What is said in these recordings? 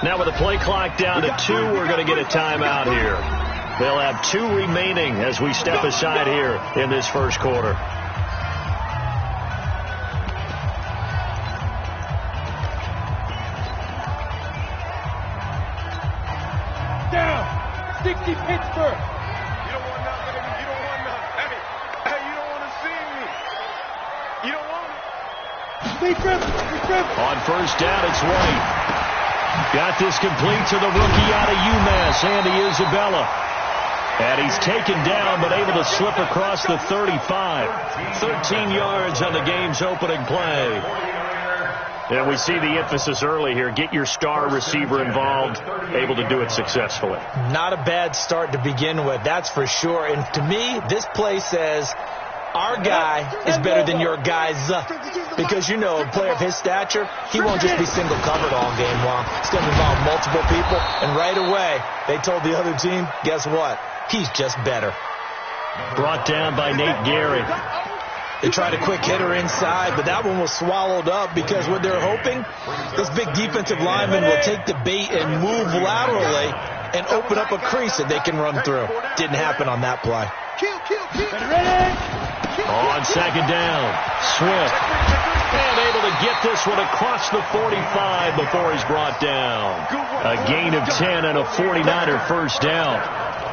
Now with the play clock down to 2, we're going to get a timeout here. They'll have 2 remaining as we step aside here in this first quarter. Down. 60 Pittsburgh. You don't want nothing. You don't want nothing. Hey, you don't want to see me. You don't want it. On first down, it's White. Got this complete to the rookie out of UMass, Andy Isabella. And he's taken down, but able to slip across the 35. 13 yards on the game's opening play. And we see the emphasis early here. Get your star receiver involved, able to do it successfully. Not a bad start to begin with, that's for sure. And to me, this play says our guy is better than your guy's. Because, you know, a player of his stature, he won't just be single covered all game long. It's going to involve multiple people. And right away, they told the other team, guess what? He's just better. Brought down by Nate Gary. They tried a quick hitter inside, but that one was swallowed up because what they're hoping, this big defensive lineman will take the bait and move laterally and open up a crease that they can run through. Didn't happen on that play. On second down, Swift. And able to get this one across the 45 before he's brought down. A gain of 10 and a 49er first down.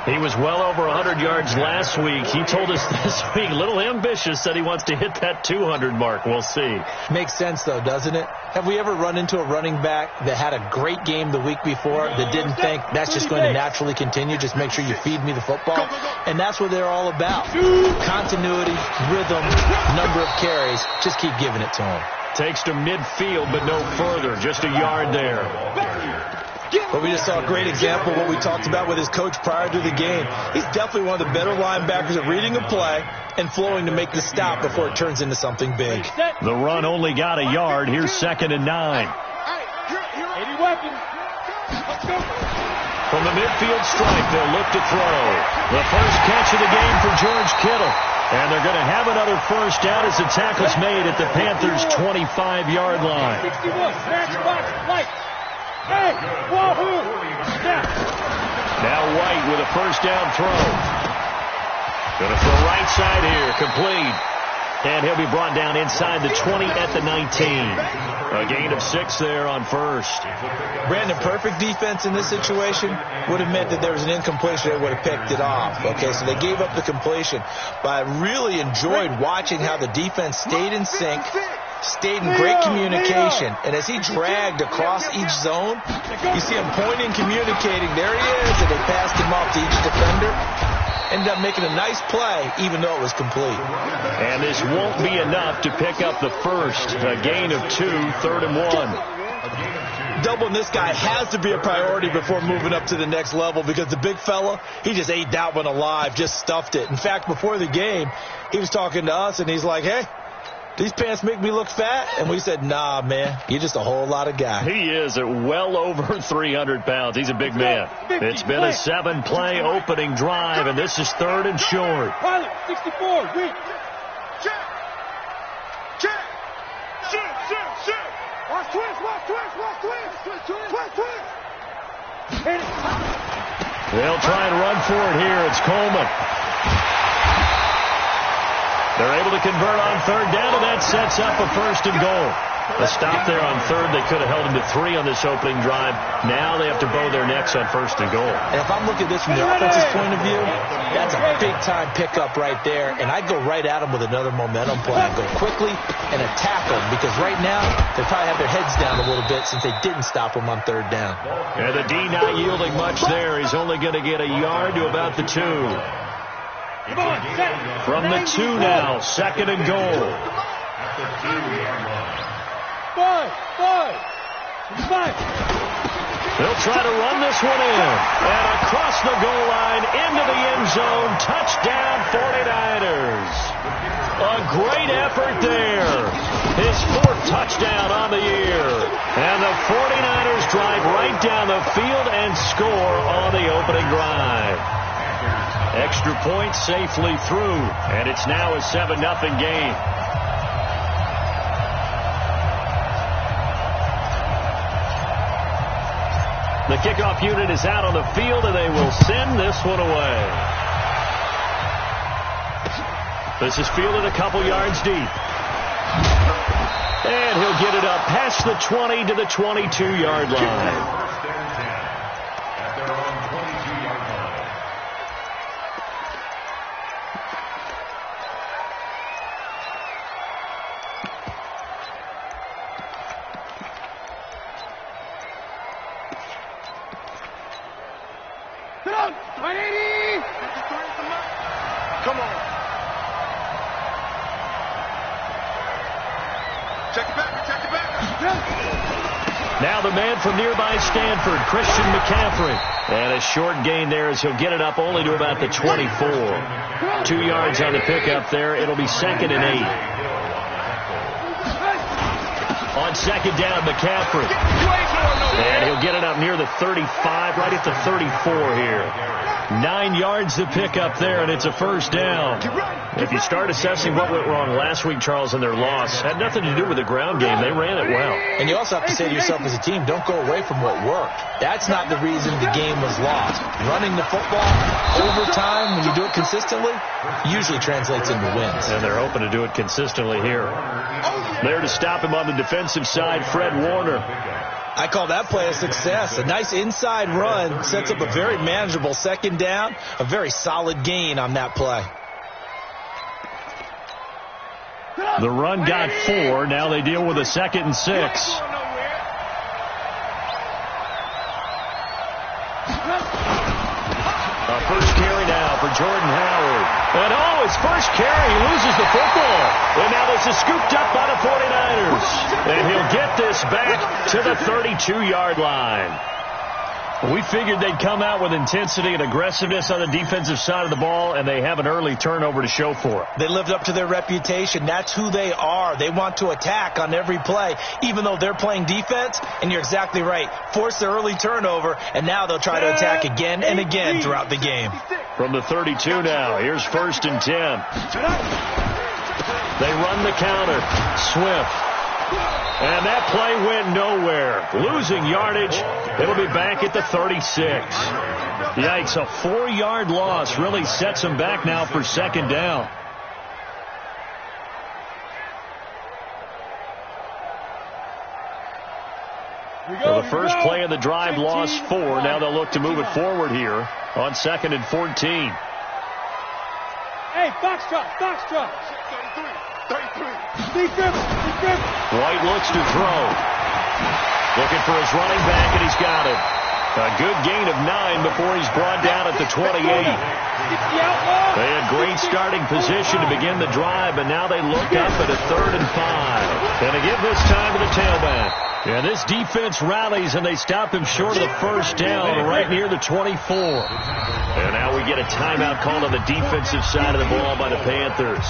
He was well over 100 yards last week. He told us this week, a little ambitious, said he wants to hit that 200 mark. We'll see. Makes sense, though, doesn't it? Have we ever run into a running back that had a great game the week before that didn't think that's just going to naturally continue? Just make sure you feed me the football. And that's what they're all about. Continuity, rhythm, number of carries. Just keep giving it to him. Takes to midfield, but no further. Just a yard there. But we just saw a great example of what we talked about with his coach prior to the game. He's definitely one of the better linebackers at reading a play and flowing to make the stop before it turns into something big. The run only got a yard. Here's 2nd and 9. 80 weapons. Let's go. From the midfield stripe, they'll look to throw. The first catch of the game for George Kittle. And they're going to have another first down as the tackle's made at the Panthers' 25-yard line. 61. Match box. White. Hey, wahoo! Now White with a first down throw. Going to throw right side here, complete. And he'll be brought down inside the 20 at the 19. A gain of 6 there on first. Brandon, perfect defense in this situation would have meant that there was an incompletion. They would have picked it off. Okay, so they gave up the completion. But I really enjoyed watching how the defense stayed in sync, stayed in great communication, and as he dragged across each zone, you see him pointing, communicating. There he is, and they passed him off to each defender. Ended up making a nice play, even though it was complete. And this won't be enough to pick up the first. A gain of 2, 3rd and 1. Doubling this guy has to be a priority before moving up to the next level because the big fella, he just ate that one alive, just stuffed it. In fact, before the game, he was talking to us, and he's like, hey, these pants make me look fat? And we said, nah, man, you're just a whole lot of guy. He is at well over 300 pounds. He's a big man. It's been a 7-play opening drive, and this is 3rd and short. Pilot, 64, weak. Check. Shit. Watch twist. Hit it. They'll try and run for it here. It's Coleman. They're able to convert on 3rd down, and that sets up a 1st and goal. A stop there on 3rd. They could have held him to 3 on this opening drive. Now they have to bow their necks on 1st and goal. And if I'm looking at this from the offense's point of view, that's a big-time pickup right there. And I'd go right at him with another momentum play. I'd go quickly and attack them because right now they probably have their heads down a little bit since they didn't stop him on 3rd down. And the D not yielding much there. He's only going to get a yard to about the 2. From the 2 now, 2nd and goal. 5. They'll try to run this one in. And across the goal line, into the end zone, touchdown 49ers. A great effort there. His 4th touchdown on the year. And the 49ers drive right down the field and score on the opening drive. Extra point safely through, and it's now a 7-0 game. The kickoff unit is out on the field, and they will send this one away. This is fielded a couple yards deep. And he'll get it up past the 20 to the 22-yard line. Come on. Check it back. Check it back. Now the man from nearby Stanford, Christian McCaffrey. And a short gain there as he'll get it up only to about the 24. 2 yards on the pickup there. It'll be 2nd and 8. On 2nd down, McCaffrey. And he'll get it up near the 35, right at the 34 here. 9 yards to pick up there, and it's a first down. If you start assessing what went wrong last week, Charles, in their loss, had nothing to do with the ground game. They ran it well. And you also have to say to yourself as a team, don't go away from what worked. That's not the reason the game was lost. Running the football over time, when you do it consistently, usually translates into wins. And they're hoping to do it consistently here. There to stop him on the defensive side, Fred Warner. I call that play a success. A nice inside run sets up a very manageable 2nd down. A very solid gain on that play. The run got 4. Now they deal with a 2nd and 6. First carry now for Jordan Howard. And his first carry, he loses the football. And now this is scooped up by the 49ers. And he'll get this back to the 32-yard line. We figured they'd come out with intensity and aggressiveness on the defensive side of the ball, and they have an early turnover to show for it. They lived up to their reputation. That's who they are. They want to attack on every play, even though they're playing defense. And you're exactly right. Force the early turnover, and now they'll try to attack again and again throughout the game. From the 32 now, here's 1st and 10. They run the counter. Swift. And that play went nowhere. Losing yardage. It'll be back at the 36. Yikes, a 4-yard loss really sets them back now for 2nd down. Well, the first play of the drive lost 4. Now they'll look to move it forward here on 2nd and 14. Hey, box drop. 33. White looks to throw. Looking for his running back, and he's got it. A good gain of 9 before he's brought down at the 28. They had great starting position to begin the drive, and now they look up at a 3rd and 5. And they give this time to the tailback. And this defense rallies, and they stop him short of the first down right near the 24. And now we get a timeout called on the defensive side of the ball by the Panthers.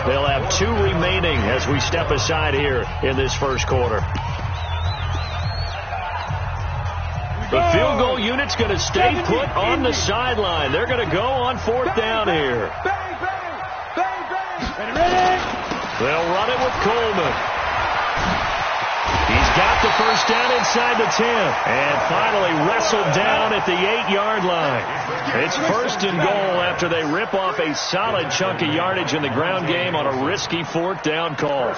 They'll have 2 remaining as we step aside here in this first quarter. The field goal unit's going to stay put on the sideline. They're going to go on 4th down here. They'll run it with Coleman. He's got the first down inside the 10. And finally wrestled down at the 8-yard line. It's 1st and goal after they rip off a solid chunk of yardage in the ground game on a risky 4th down call.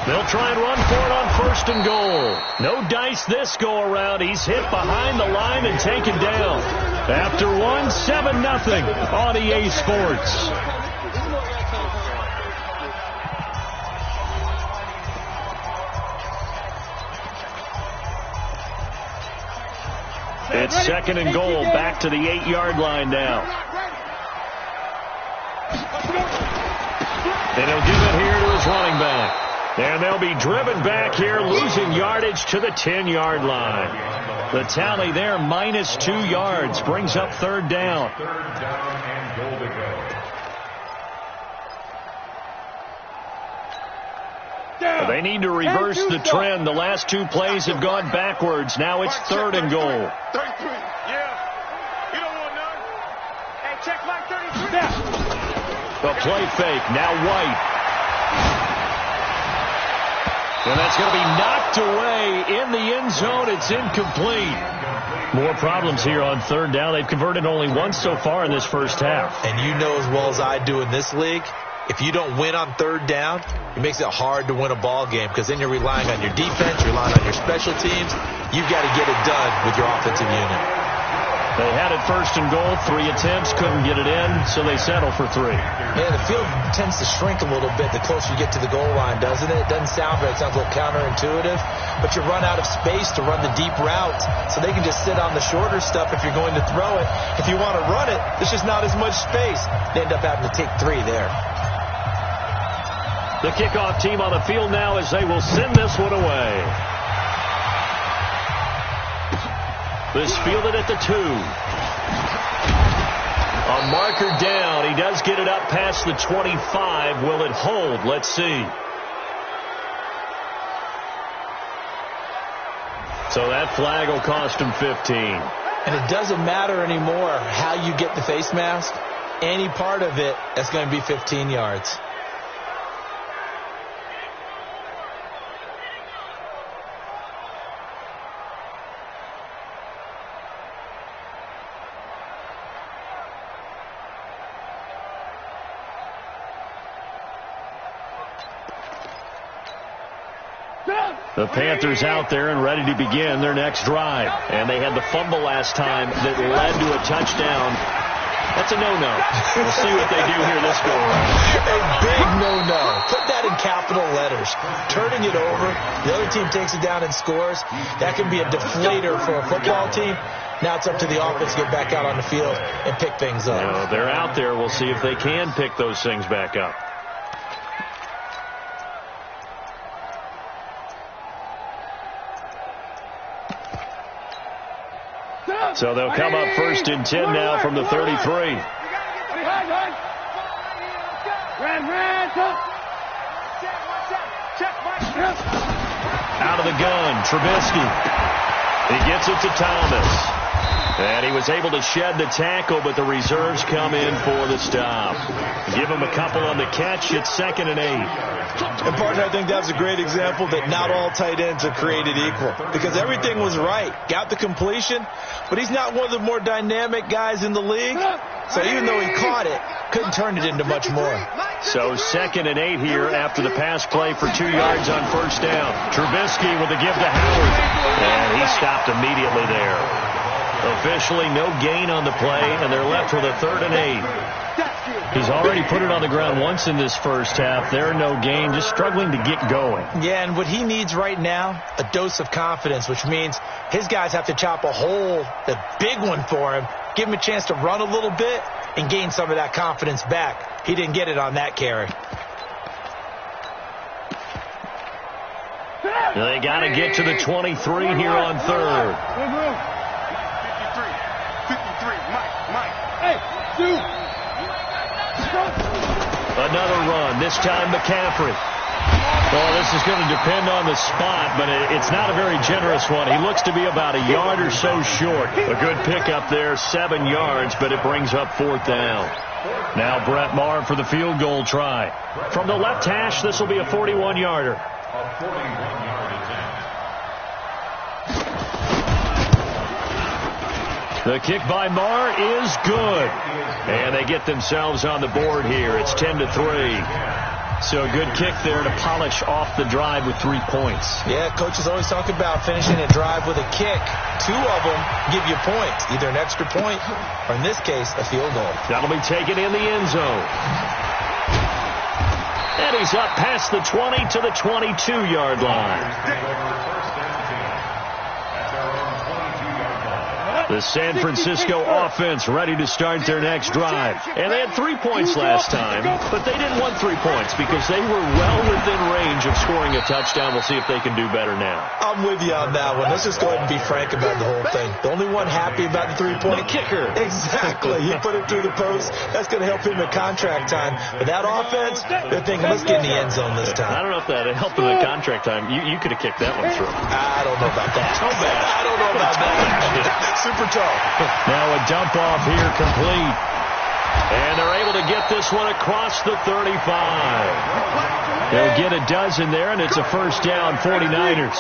They'll try and run for it on 1st and goal. No dice this go around. He's hit behind the line and taken down. After 1, 7-0 on EA Sports. It's 2nd and goal, back to the 8-yard line now. And he'll give it here to his running back. And they'll be driven back here, losing yardage to the 10-yard line. The tally there, -2 yards, brings up 3rd down. They need to reverse the trend. The last 2 plays have gone backwards. Now it's 3rd and goal. 33. Yeah. You don't want none. Hey, check like 33. The play fake. Now White. And that's going to be knocked away in the end zone. It's incomplete. More problems here on third down. They've converted only once so far in this first half. And you know as well as I do in this league, if you don't win on third down, it makes it hard to win a ball game because then you're relying on your defense, you're relying on your special teams. You've got to get it done with your offensive unit. They had it first and goal, 3 attempts, couldn't get it in, so they settle for 3. Yeah, the field tends to shrink a little bit the closer you get to the goal line, doesn't it? It doesn't sound right. It sounds a little counterintuitive, but you run out of space to run the deep route, so they can just sit on the shorter stuff if you're going to throw it. If you want to run it, there's just not as much space. They end up having to take 3 there. The kickoff team on the field now as they will send this one away. This fielded at the 2. A marker down. He does get it up past the 25. Will it hold? Let's see. So that flag will cost him 15. And it doesn't matter anymore how you get the face mask. Any part of it, that's going to be 15 yards. The Panthers out there and ready to begin their next drive. And they had the fumble last time that led to a touchdown. That's a no-no. We'll see what they do here this go around. A big no-no. Put that in capital letters. Turning it over, the other team takes it down and scores. That can be a deflator for a football team. Now it's up to the offense to get back out on the field and pick things up. You know, they're out there. We'll see if they can pick those things back up. So they'll come up first and 10 now from the 33. Out of the gun, Trubisky. He gets it to Thomas. And he was able to shed the tackle, but the reserves come in for the stop. Give him a couple on the catch. It's 2nd and 8. And, partner, I think that's a great example that not all tight ends are created equal. Because everything was right. Got the completion, but he's not one of the more dynamic guys in the league. So even though he caught it, couldn't turn it into much more. So 2nd and 8 here after the pass play for 2 yards on first down. Trubisky with a give to Howard. And he stopped immediately there. Officially no gain on the play, and they're left with a 3rd and 8. He's already put it on the ground once in this first half. There, no gain, just struggling to get going. Yeah, and what he needs right now, a dose of confidence, which means his guys have to chop a hole, a big one for him, give him a chance to run a little bit and gain some of that confidence back. He didn't get it on that carry. They got to get to the 23 here on 3rd. Another run, this time McCaffrey. Well, this is going to depend on the spot, but it's not a very generous one. He looks to be about a yard or so short. A good pickup there, 7 yards, but it brings up 4th down. Now Brett Maher for the field goal try. From the left hash, this will be a 41-yarder. The kick by Maher is good. And they get themselves on the board here. It's 10-3. So a good kick there to polish off the drive with 3 points. Yeah, coaches always talk about finishing a drive with a kick. 2 of them give you points, either an extra point or, in this case, a field goal. That'll be taken in the end zone. And he's up past the 20 to the 22-yard line. The San Francisco offense ready to start their next drive. And they had 3 points last time, but they didn't want 3 points because they were well within range of scoring a touchdown. We'll see if they can do better now. I'm with you on that one. Let's just go ahead and be frank about the whole thing. The only one happy about the 3-point kicker. Exactly. He put it through the post. That's going to help him in contract time. But that offense, they're thinking, let's get in the end zone this time. I don't know if that helped in the contract time. You could have kicked that one through. I don't know about that. So bad. I don't know about that. Super tough. Now a dump off here complete. And they're able to get this one across the 35. They'll get a dozen there, and it's a first down, 49ers.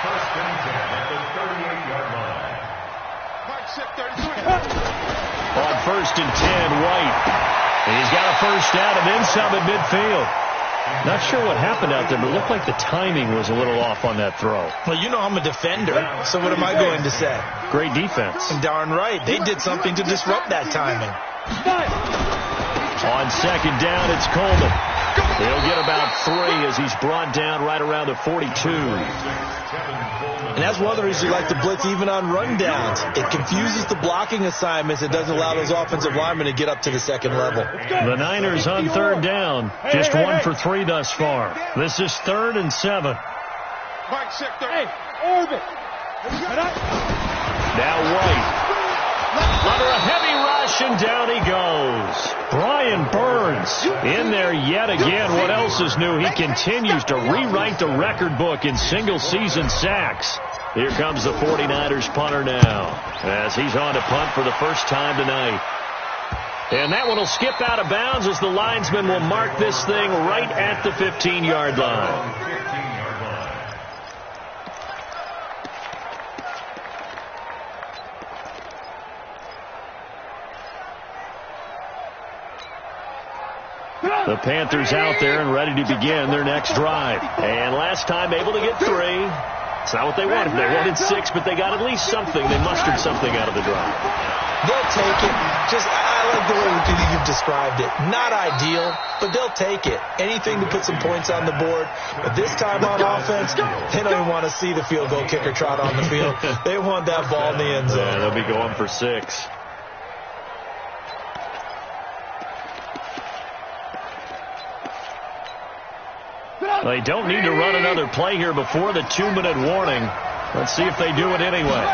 First and 10 at the 38-yard line. Mike set 33. On first and 10, White. He's got a first down and then some at midfield. Not sure what happened out there, but it looked like the timing was a little off on that throw. Well, you know I'm a defender, so what am I going to say? Great defense. Darn right. They did something to disrupt that timing. On second down, it's Coleman. He'll get about 3 as he's brought down right around the 42. And that's one of the reasons you like to blitz even on rundowns. It confuses the blocking assignments. It doesn't allow those offensive linemen to get up to the second level. The Niners on third down. Just 1 for 3 thus far. This is 3rd and 7. Mike set 30. Hey, orbit. Now White. Under a heavy rush, and down he goes. Brian Burns in there yet again. What else is new? He continues to rewrite the record book in single-season sacks. Here comes the 49ers punter now as he's on to punt for the first time tonight. And that one will skip out of bounds as the linesman will mark this thing right at the 15-yard line. The Panthers out there and ready to begin their next drive. And last time able to get 3. It's not what they wanted. They wanted 6, but they got at least something. They mustered something out of the drive. They'll take it. I like the way you've described it. Not ideal, but they'll take it. Anything to put some points on the board. But this time on offense, they don't even want to see the field goal kicker trot on the field. They want that ball in the end zone. Yeah, they'll be going for 6. They don't need to run another play here before the 2-minute warning. Let's see if they do it anyway.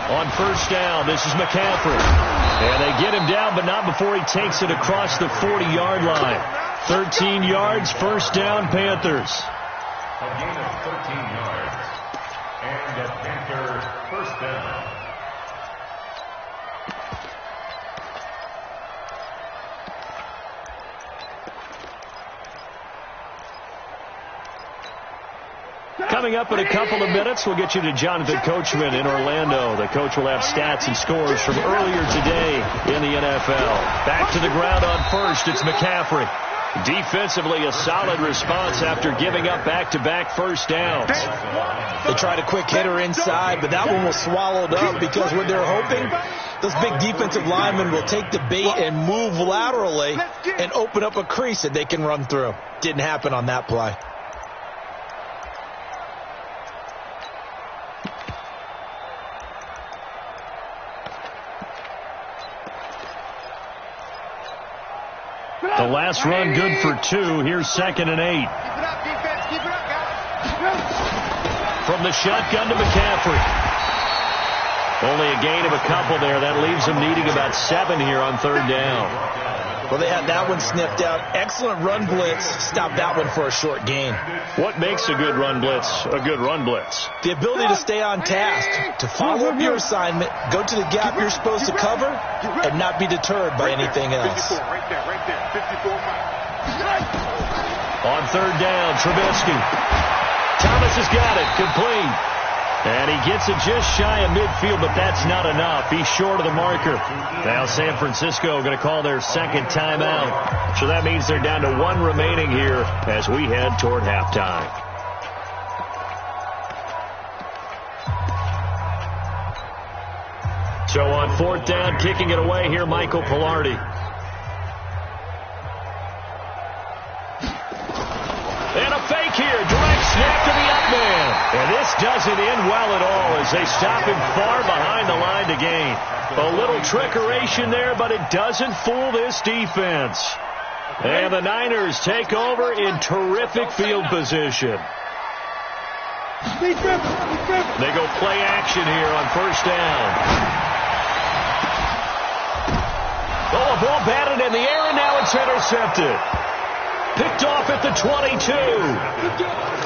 On first down, this is McCaffrey. And they get him down, but not before he takes it across the 40-yard line. 13 yards, first down, Panthers. A gain of 13 yards. And the Panthers first down. Coming up in a couple of minutes, we'll get you to Jonathan Coachman in Orlando. The coach will have stats and scores from earlier today in the NFL. Back to the ground on first, it's McCaffrey. Defensively, a solid response after giving up back-to-back first downs. They tried a quick hitter inside, but that one was swallowed up because what they're hoping, those big defensive linemen will take the bait and move laterally and open up a crease that they can run through. Didn't happen on that play. The last run good for 2. Here's 2nd and 8. Keep it up, defense. Keep it up, guys. From the shotgun to McCaffrey. Only a gain of a couple there. That leaves them needing about 7 here on third down. Well, they had that one sniffed out. Excellent run blitz. Stopped that one for a short gain. What makes a good run blitz a good run blitz? The ability to stay on task, to follow up your assignment, go to the gap you're supposed to cover, and not be deterred by anything else. 54, right there. 54 miles. On third down, Trubisky. Thomas has got it. Complete. And he gets it just shy of midfield, but that's not enough. He's short of the marker. Now San Francisco going to call their second timeout. So that means they're down to 1 remaining here as we head toward halftime. So on fourth down, kicking it away here, Michael Palardy. And a fake here. Direct snap to the up man. And this doesn't end well at all as they stop him far behind the line to gain. A little trickeration there, but it doesn't fool this defense. And the Niners take over in terrific field position. They go play action here on first down. Oh, a ball batted in the air, and now it's intercepted. Picked off at the 22.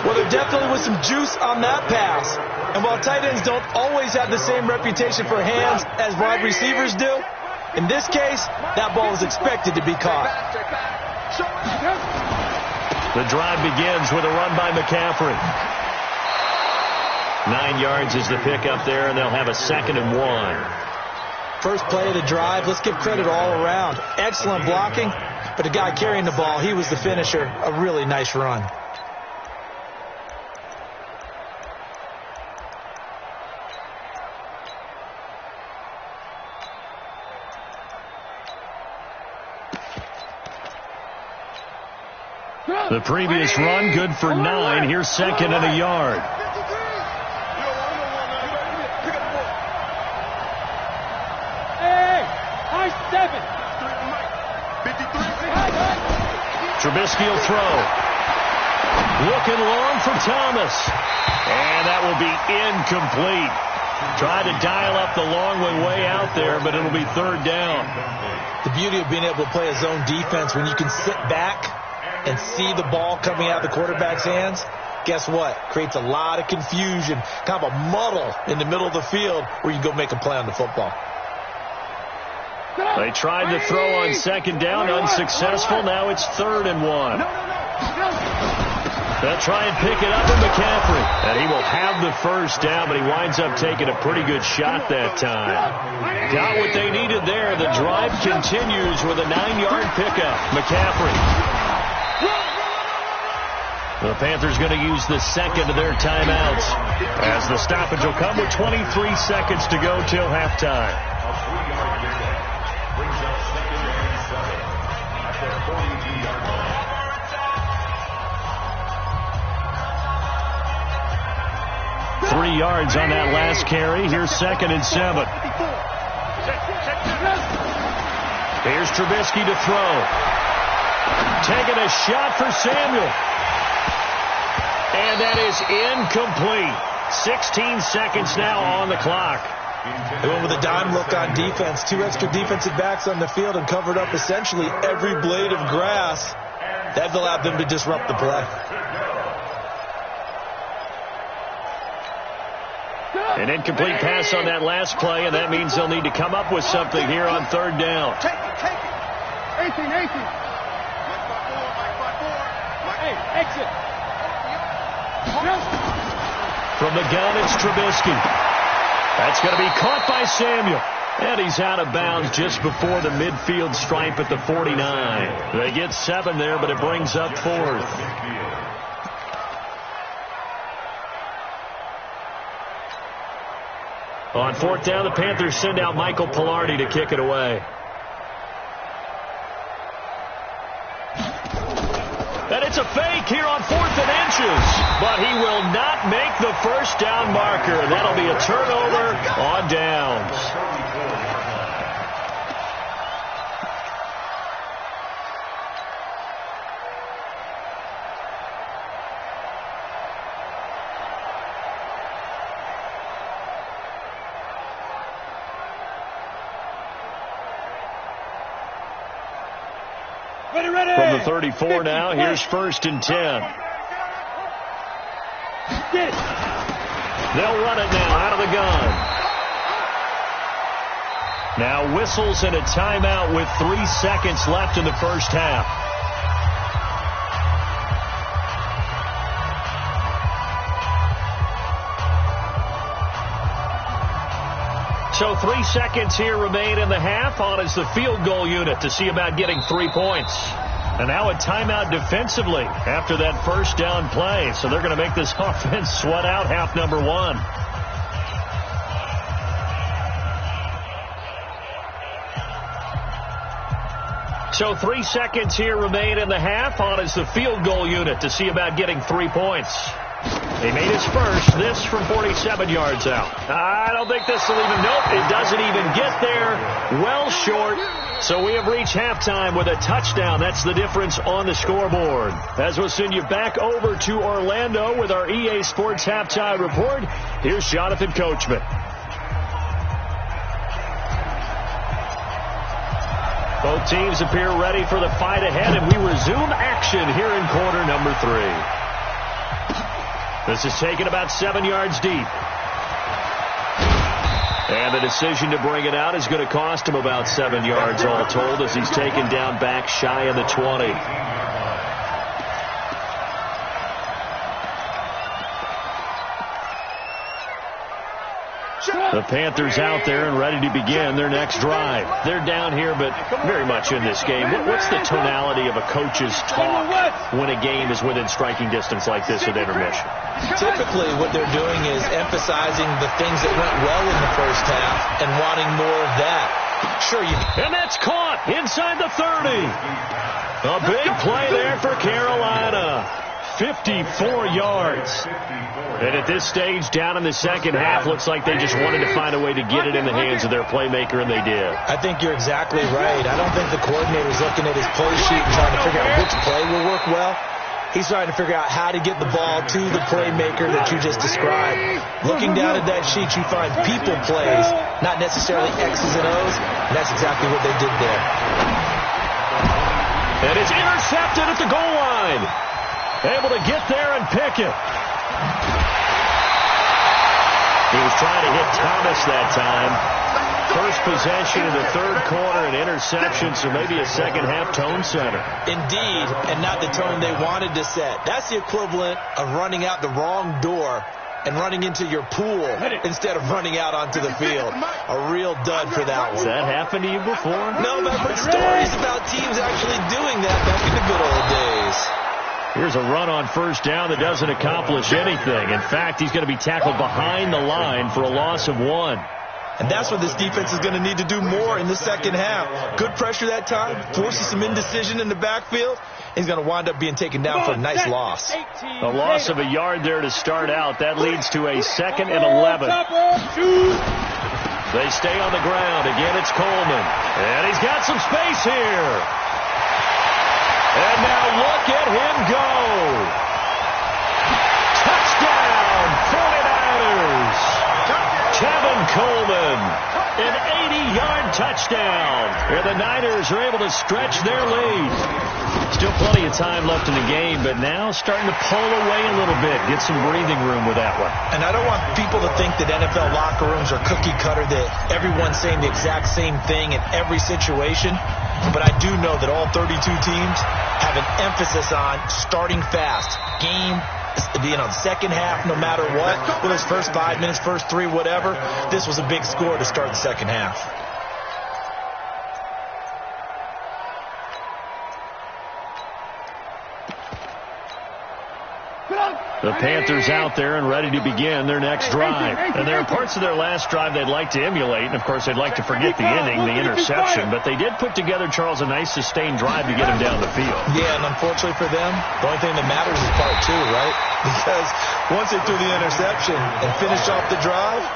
Well, there definitely was some juice on that pass. And while tight ends don't always have the same reputation for hands as wide receivers do, In this case, that ball was expected to be caught. The drive begins with a run by McCaffrey. 9 yards is the pickup there, and they'll have a 2nd and 1. First play of the drive, let's give credit all around. Excellent blocking, but the guy carrying the ball, he was the finisher. A really nice run. The previous run, good for 9. Here's 2nd and a yard. Trubisky will throw. Looking long for Thomas. And that will be incomplete. Tried to dial up the long way out there, but it'll be 3rd down. The beauty of being able to play a zone defense when you can sit back and see the ball coming out of the quarterback's hands, guess what? Creates a lot of confusion, kind of a muddle in the middle of the field where you go make a play on the football. They tried to throw on 2nd down, unsuccessful. Now it's 3rd and 1. They'll try and pick it up with McCaffrey. And he will have the 1st down, but he winds up taking a pretty good shot that time. Got what they needed there. The drive continues with a 9-yard pickup. McCaffrey. The Panthers going to use the 2nd of their timeouts, as the stoppage will come with 23 seconds to go till halftime. Three yards on that last carry. Here's 2nd and 7. Here's Trubisky to throw. Taking a shot for Samuel. And that is incomplete. 16 seconds now on the clock. They went with a dime look on defense. 2 extra defensive backs on the field and covered up essentially every blade of grass. That allowed them to disrupt the play. An incomplete pass on that last play, and that means they'll need to come up with something here on 3rd down. Take it. 18. Hey, exit. From the gun, it's Trubisky. That's going to be caught by Samuel. And he's out of bounds just before the midfield stripe at the 49. They get 7 there, but it brings up 4th. On 4th down, the Panthers send out Michael Palardy to kick it away. And it's a fake here on 4th and inches. But he will not make the 1st down marker. That'll be a turnover on downs. From the 34 now, here's 1st and 10. They'll run it now out of the gun. Now whistles and a timeout with 3 seconds left in the 1st half. So 3 seconds here remain in the half. On is the field goal unit to see about getting 3 points. And now a timeout defensively after that 1st down play. So they're going to make this offense sweat out half number 1. So 3 seconds here remain in the half. On is the field goal unit to see about getting 3 points. He made his first. This from 47 yards out. I don't think this will even. Nope, it doesn't even get there. Well short. So we have reached halftime with a touchdown. That's the difference on the scoreboard. As we'll send you back over to Orlando with our EA Sports Halftime Report, here's Jonathan Coachman. Both teams appear ready for the fight ahead, and we resume action here in quarter number 3. This is taken about 7 yards deep. And the decision to bring it out is going to cost him about 7 yards all told as he's taken down back shy of the 20. The Panthers out there and ready to begin their next drive. They're down here, but very much in this game. What's the tonality of a coach's talk when a game is within striking distance like this at intermission? Typically, what they're doing is emphasizing the things that went well in the first half and wanting more of that. Sure, and that's caught inside the 30. A big play there for Carolina. 54 yards. And at this stage, down in the second half, looks like they just wanted to find a way to get it in the hands of their playmaker, and they did. I think you're exactly right. I don't think the coordinator's looking at his play sheet and trying to figure out which play will work well. He's trying to figure out how to get the ball to the playmaker that you just described. Looking down at that sheet, you find people plays, not necessarily X's and O's, and that's exactly what they did there. And it's intercepted at the goal line. Able to get there and pick it. He was trying to hit Thomas that time. First possession in the third quarter, an interception, so maybe a second-half tone setter. Indeed, and not the tone they wanted to set. That's the equivalent of running out the wrong door and running into your pool instead of running out onto the field. A real dud for that one. Has that happened to you before? No, but I've heard stories about teams actually doing that back in the good old days. Here's a run on first down that doesn't accomplish anything. In fact, he's going to be tackled behind the line for a loss of 1. And that's what this defense is going to need to do more in the second half. Good pressure that time, forces some indecision in the backfield. He's going to wind up being taken down for a nice loss. A loss of a yard there to start out. That leads to a 2nd and 11. They stay on the ground. Again, it's Coleman. And he's got some space here. And now look at him go. Touchdown, 49ers. Kevin Coleman, an 80-yard touchdown. And the Niners are able to stretch their lead. Still plenty of time left in the game, but now starting to pull away a little bit. Get some breathing room with that one. And I don't want people to think that NFL locker rooms are cookie cutter, that everyone's saying the exact same thing in every situation. But I do know that all 32 teams have an emphasis on starting fast. Game being on second half no matter what. Whether it's first 5 minutes, first 3, whatever. This was a big score to start the second half. The Panthers out there and ready to begin their next drive. And there are parts of their last drive they'd like to emulate. And, of course, they'd like to forget the inning, the interception. But they did put together, Charles, a nice sustained drive to get him down the field. Yeah, and unfortunately for them, the only thing that matters is part 2, right? Because once they threw the interception and finished off the drive,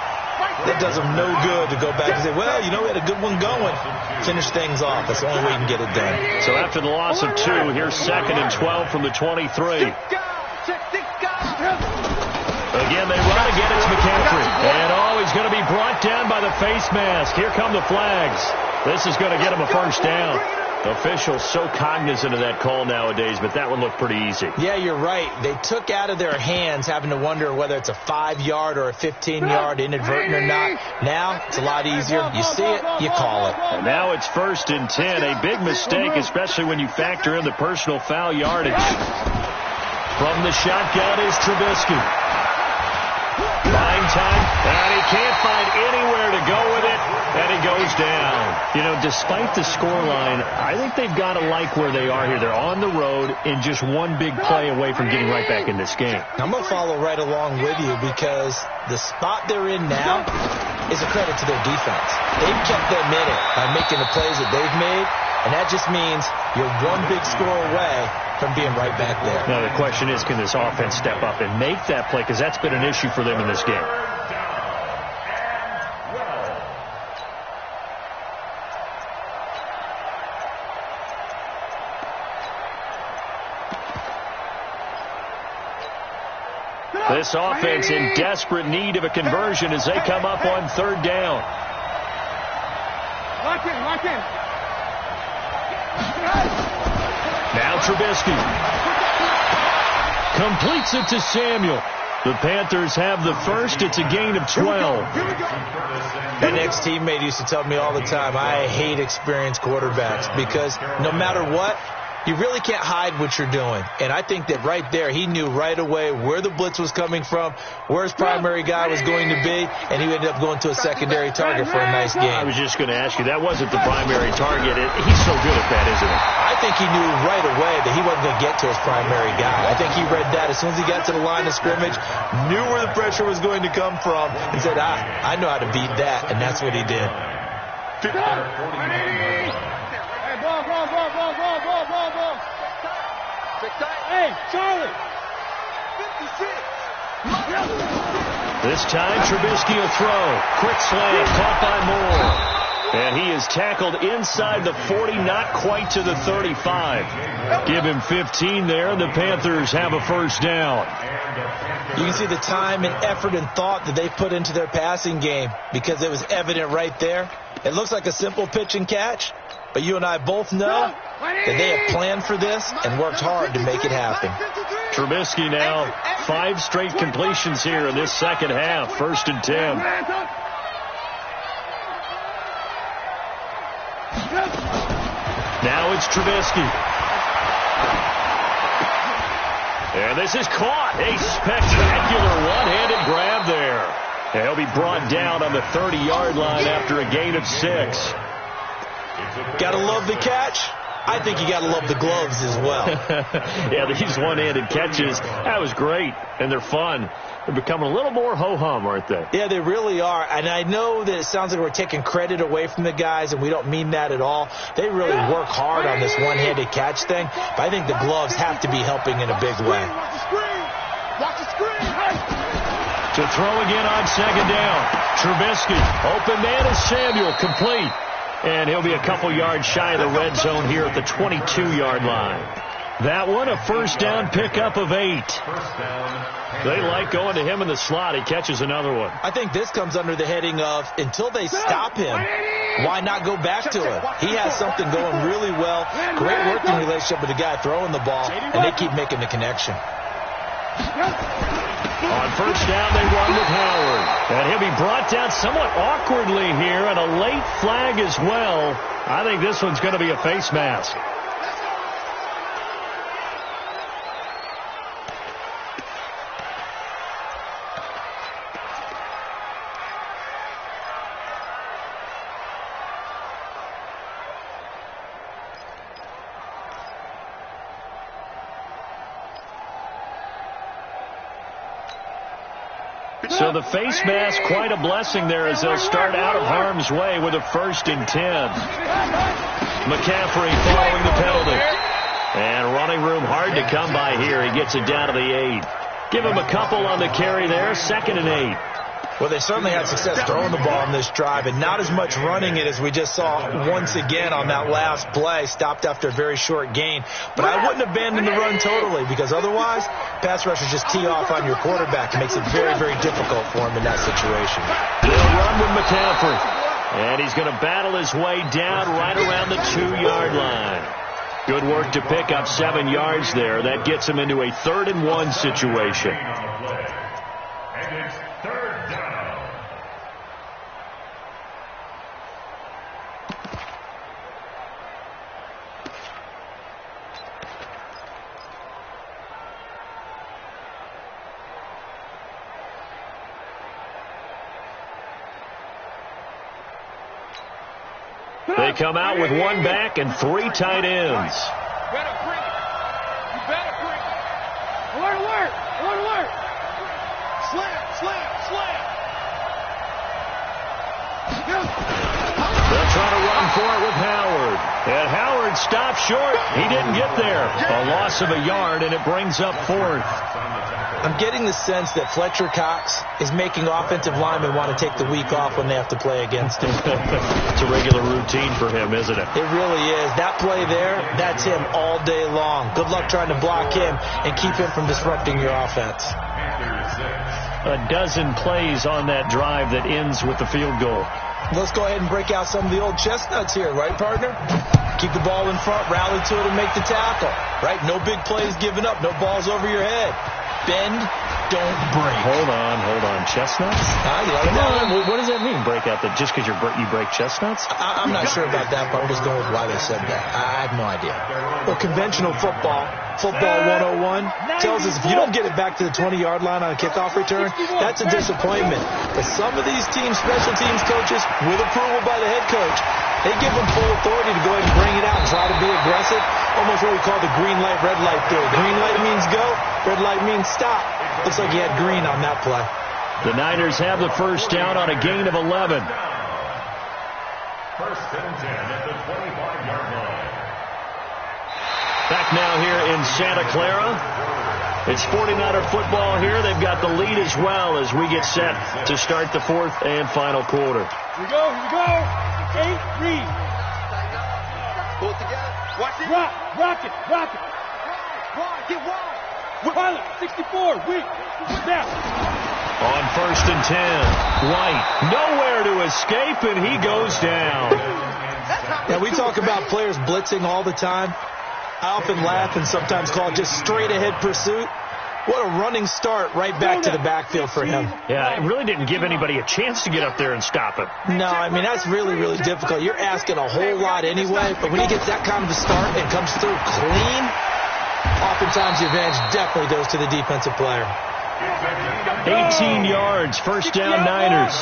that does them no good to go back and say, well, you know, we had a good one going. Finish things off. That's the only way you can get it done. So after the loss of 2, here's 2nd and 12 from the 23. Again, they run again. It's McCaffrey. And, he's going to be brought down by the face mask. Here come the flags. This is going to get him a first down. Officials so cognizant of that call nowadays, but that one looked pretty easy. Yeah, you're right. They took out of their hands having to wonder whether it's a 5-yard or a 15-yard inadvertent or not. Now, it's a lot easier. You see it, you call it. And now it's 1st and 10. A big mistake, especially when you factor in the personal foul yardage. From the shotgun is Trubisky. Buying time, and he can't find anywhere to go with it, and he goes down. You know, despite the scoreline, I think they've got to like where they are here. They're on the road and just one big play away from getting right back in this game. I'm going to follow right along with you because the spot they're in now is a credit to their defense. They've kept them in it by making the plays that they've made, and that just means you're one big score away from being right back there. Now, the question is, can this offense step up and make that play? Because that's been an issue for them in this game. This offense in desperate need of a conversion as they come up on 3rd down. Lock in. Now Trubisky completes it to Samuel. The Panthers have the first. It's a gain of 12. An ex-teammate used to tell me all the time, I hate experienced quarterbacks because no matter what, you really can't hide what you're doing. And I think that right there, he knew right away where the blitz was coming from, where his primary guy was going to be, and he ended up going to a secondary target for a nice game. I was just going to ask you, that wasn't the primary target. He's so good at that, isn't he? I think he knew right away that he wasn't going to get to his primary guy. I think he read that as soon as he got to the line of scrimmage, knew where the pressure was going to come from, and said, I know how to beat that, and that's what he did. Hey, Charlie! 56! This time, Trubisky will throw. Quick slant, caught by Moore. And he is tackled inside the 40, not quite to the 35. Give him 15 there. The Panthers have a first down. You can see the time and effort and thought that they put into their passing game because it was evident right there. It looks like a simple pitch and catch, but you and I both know that they have planned for this and worked hard to make it happen. Trubisky now 5 straight completions here in this second half. 1st and 10. Now it's Trubisky. And this is caught. A spectacular one-handed grab there. And he'll be brought down on the 30-yard line after a gain of 6. Gotta love the catch. I think you gotta love the gloves as well. Yeah, these one-handed catches, that was great, and they're fun. They're becoming a little more ho-hum, aren't they? Yeah, they really are. And I know that it sounds like we're taking credit away from the guys, and we don't mean that at all. They really work hard on this one-handed catch thing, but I think the gloves have to be helping in a big way. Watch the screen! To throw again on second down. Trubisky, open man is Samuel, complete. And he'll be a couple yards shy of the red zone here at the 22-yard line. That one, a first down pickup of 8. They like going to him in the slot. He catches another one. I think this comes under the heading of, until they stop him, why not go back to him? He has something going really well. Great working relationship with the guy throwing the ball, and they keep making the connection. On first down, they run with Howard. And he'll be brought down somewhat awkwardly here, and a late flag as well. I think this one's going to be a face mask. So the face mask, quite a blessing there as they'll start out of harm's way with a 1st and 10. McCaffrey following the penalty. And running room hard to come by here. He gets it down to the 8. Give him a couple on the carry there. 2nd and 8. Well, they certainly had success throwing the ball in this drive, and not as much running it as we just saw once again on that last play, stopped after a very short gain. But I wouldn't abandon the run totally, because otherwise, pass rushers just tee off on your quarterback. It makes it very, very difficult for him in that situation. They'll run with McCaffrey, and he's going to battle his way down right around the 2-yard line. Good work to pick up 7 yards there. That gets him into a 3rd and 1 situation. They come out with 1 back and 3 tight ends. You better bring it. You better bring it. Alert, alert. Alert, alert. Slam, slam, slam. They'll try to run for it with Howard. And Howard stopped short. He didn't get there. A loss of a yard, and it brings up 4th. I'm getting the sense that Fletcher Cox is making offensive linemen want to take the week off when they have to play against him. It's a regular routine for him, isn't it? It really is. That play there, that's him all day long. Good luck trying to block him and keep him from disrupting your offense. A dozen plays on that drive that ends with the field goal. Let's go ahead and break out some of the old chestnuts here, right, partner? Keep the ball in front, rally to it, and make the tackle, right? No big plays given up, no balls over your head. Bend, don't break. Hold on. Chestnuts? You like that? What does that mean, break out? Just because you break chestnuts? I'm not sure about that, but I'm just going with why they said that. I have no idea. Well, conventional football 101, tells us if you don't get it back to the 20-yard line on a kickoff return, that's a disappointment. But some of these teams, special teams coaches, with approval by the head coach, they give them full authority to go ahead and bring it out and try to be aggressive. Almost what we call the green light, red light theory. Green light means go, red light means stop. Looks like you had green on that play. The Niners have the first down on a gain of 11. First and 10 at the 25-yard line. Back now here in Santa Clara. It's 49er football here. They've got the lead as well as we get set to start the fourth and final quarter. Here we go. 8, read. Pull it together. Watch it. Rock it. Wide, get wide. Pilot, 64, weak. Snap. On first and 10, White nowhere to escape, and he goes down. Yeah, we talk about players blitzing all the time. I often laugh and sometimes call it just straight-ahead pursuit. What a running start right back to the backfield for him. Yeah, it really didn't give anybody a chance to get up there and stop him. No, I mean, that's really, really difficult. You're asking a whole lot anyway, but when he gets that kind of a start and comes through clean, oftentimes the advantage definitely goes to the defensive player. 18 yards, first down Niners.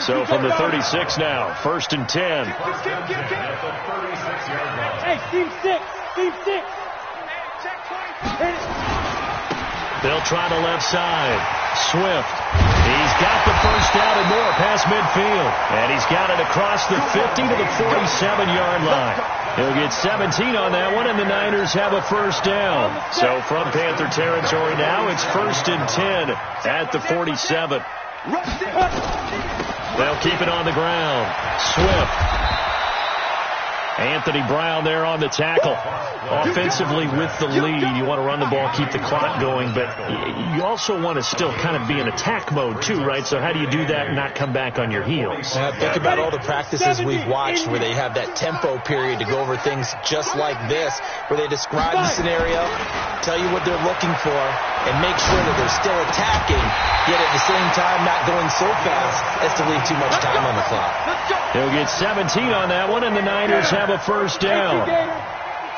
So from the 36 now, first and 10. Hey, team 6. They'll try the left side. Swift. He's got the first down and more past midfield. And he's got it across the 50 to the 47-yard line. He'll get 17 on that one, and the Niners have a first down. So from Panther territory now, it's first and 10 at the 47. They'll keep it on the ground. Swift. Anthony Brown there on the tackle. Offensively with the lead, you want to run the ball, keep the clock going, but you also want to still kind of be in attack mode too, right? So how do you do that and not come back on your heels? Think about all the practices we've watched where they have that tempo period to go over things just like this, where they describe the scenario, tell you what they're looking for, and make sure that they're still attacking, yet at the same time not going so fast as to leave too much time on the clock. He'll get 17 on that one, and the Niners have a first down.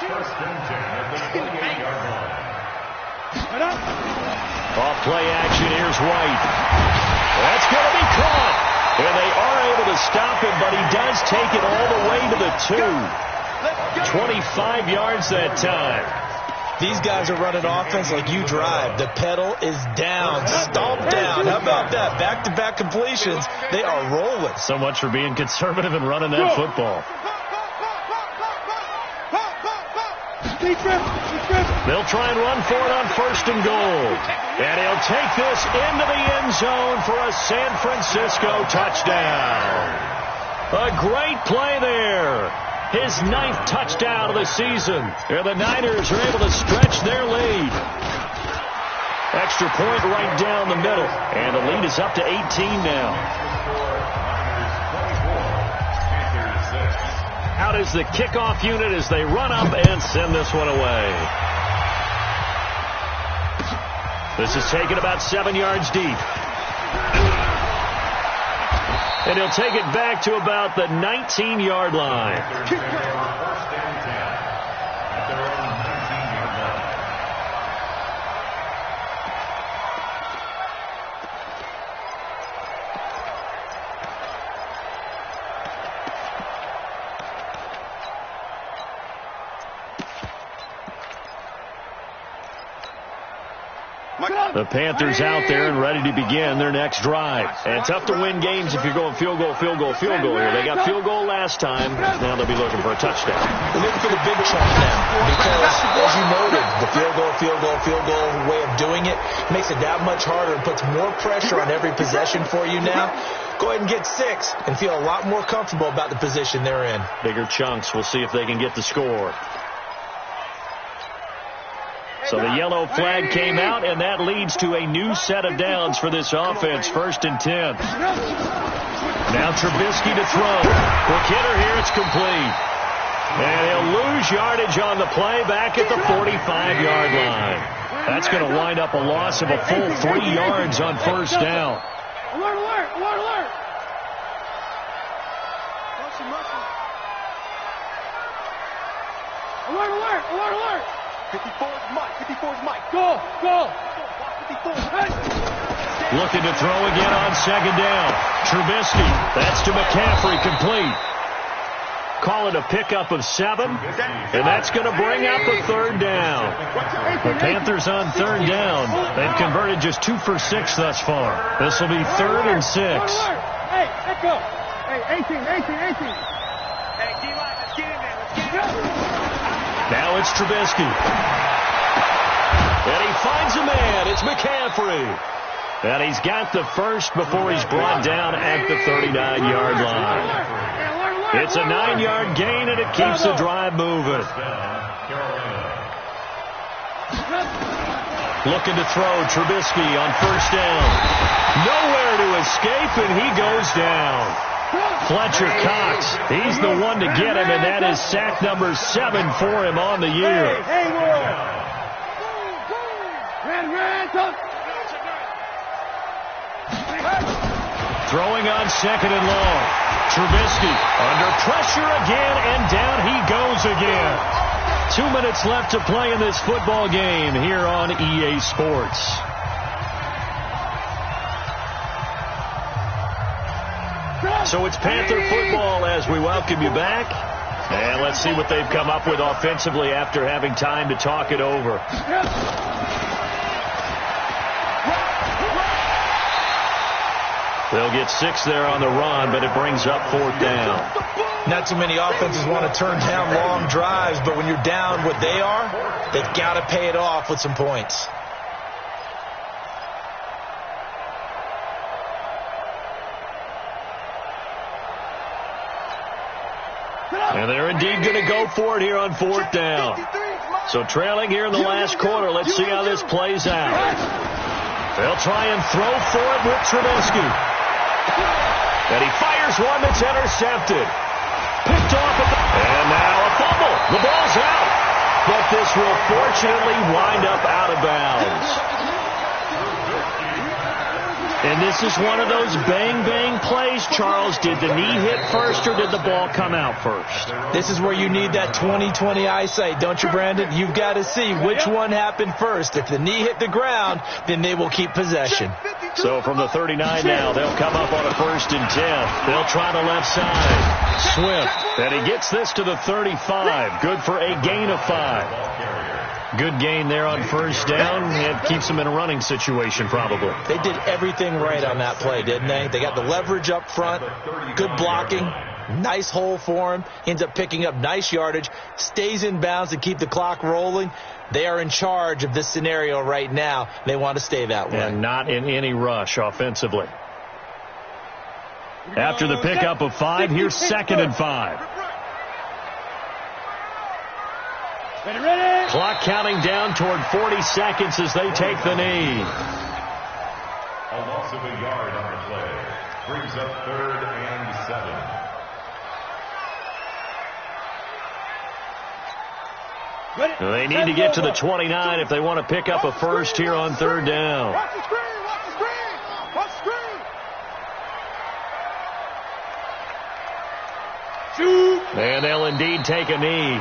First and 10 at the 28-yard line. Off play action, here's White. That's going to be caught. And they are able to stop him, but he does take it all the way to the 2. 25 yards that time. These guys are running offense like you drive. The pedal is down, stomp down. How about that? Back-to-back completions. They are rolling. So much for being conservative and running that football. They'll try and run for it on first and goal. And he'll take this into the end zone for a San Francisco touchdown. A great play there. His 9th touchdown of the season. And the Niners are able to stretch their lead. Extra point right down the middle. And the lead is up to 18 now. Out is the kickoff unit as they run up and send this one away. This is taken about 7 yards deep. And he'll take it back to about the 19-yard line. The Panthers out there and ready to begin their next drive. And tough to win games if you're going field goal here. They got field goal last time. Now they'll be looking for a touchdown. They're looking for the big chunk now because, as you noted, the field goal way of doing it makes it that much harder and puts more pressure on every possession for you now. Go ahead and get 6 and feel a lot more comfortable about the position they're in. Bigger chunks. We'll see if they can get the score. So the yellow flag came out, and that leads to a new set of downs for this offense. First and 10. Now Trubisky to throw. Quick hitter here. It's complete. And he'll lose yardage on the play back at the 45-yard line. That's going to wind up a loss of a full 3 yards on first down. Alert, alert, alert, alert. Alert, alert, alert, alert. 54's Mike. 54's Mike. Go, go. 54. Hey. Looking to throw again on second down. Trubisky. That's to McCaffrey, complete. Call it a pickup of 7, and that's going to bring up a third down. The Panthers on third down. They've converted just 2 for 6 thus far. This will be 3rd and 6. Hey, let's go. Hey, 18. Hey, D-line, let's get in there. Let's get in there. Now it's Trubisky. And he finds a man. It's McCaffrey. And he's got the first before he's brought down at the 39-yard line. It's a 9-yard gain, and it keeps the drive moving. Looking to throw, Trubisky on first down. Nowhere to escape, and he goes down. Fletcher Cox, he's the one to get him, and that is sack number 7 for him on the year. Throwing on second and long. Trubisky under pressure again, and down he goes again. 2 minutes left to play in this football game here on EA Sports. So it's Panther football as we welcome you back. And let's see what they've come up with offensively after having time to talk it over. They'll get 6 there on the run, but it brings up 4th down. Not too many offenses want to turn down long drives, but when you're down what they are, they've got to pay it off with some points. And they're indeed going to go for it here on 4th down. So trailing here in the last quarter. Let's see how this plays out. They'll try and throw for it with Trubisky. And he fires one that's intercepted. Picked off and now a fumble. The ball's out. But this will fortunately wind up out of bounds. And this is one of those bang-bang plays, Charles. Did the knee hit first or did the ball come out first? This is where you need that 20/20 eyesight, don't you, Brandon? You've got to see which one happened first. If the knee hit the ground, then they will keep possession. So from the 39 now, they'll come up on a 1st and 10. They'll try the left side. Swift. And he gets this to the 35. Good for a gain of 5. Good gain there on first down. It keeps them in a running situation, probably. They did everything right on that play, didn't they? They got the leverage up front, good blocking, nice hole for him, ends up picking up nice yardage, stays in bounds to keep the clock rolling. They are in charge of this scenario right now. They want to stay that way. And not in any rush offensively. After the pickup of 5, here's 2nd and 5. Ready. Clock counting down toward 40 seconds as they take the knee. A loss of a yard on the play. Brings up 3rd and 7. They need to get to the 29 if they want to pick up a first here on 3rd down. Watch the screen. Watch the screen. Watch the screen. Shoot. And they'll indeed take a knee.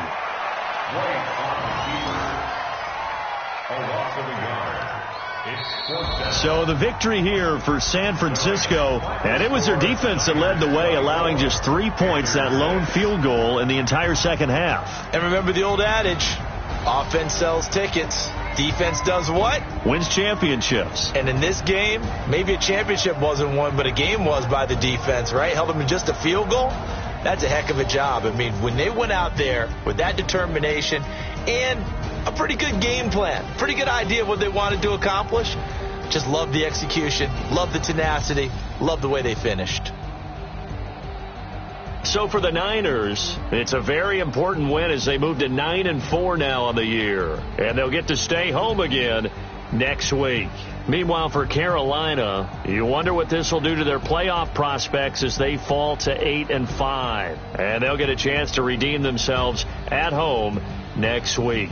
So the victory here for San Francisco, and it was their defense that led the way, allowing just 3 points, that lone field goal in the entire second half. And remember the old adage, offense sells tickets, defense does what? Wins championships. And in this game, maybe a championship wasn't won, but a game was by the defense, right? Held them to just a field goal. That's a heck of a job. I mean, when they went out there with that determination and a pretty good game plan, pretty good idea of what they wanted to accomplish, just love the execution, love the tenacity, love the way they finished. So for the Niners, it's a very important win as they move to 9-4 now on the year. And they'll get to stay home again next week. Meanwhile, for Carolina, you wonder what this will do to their playoff prospects as they fall to 8-5. And they'll get a chance to redeem themselves at home next week.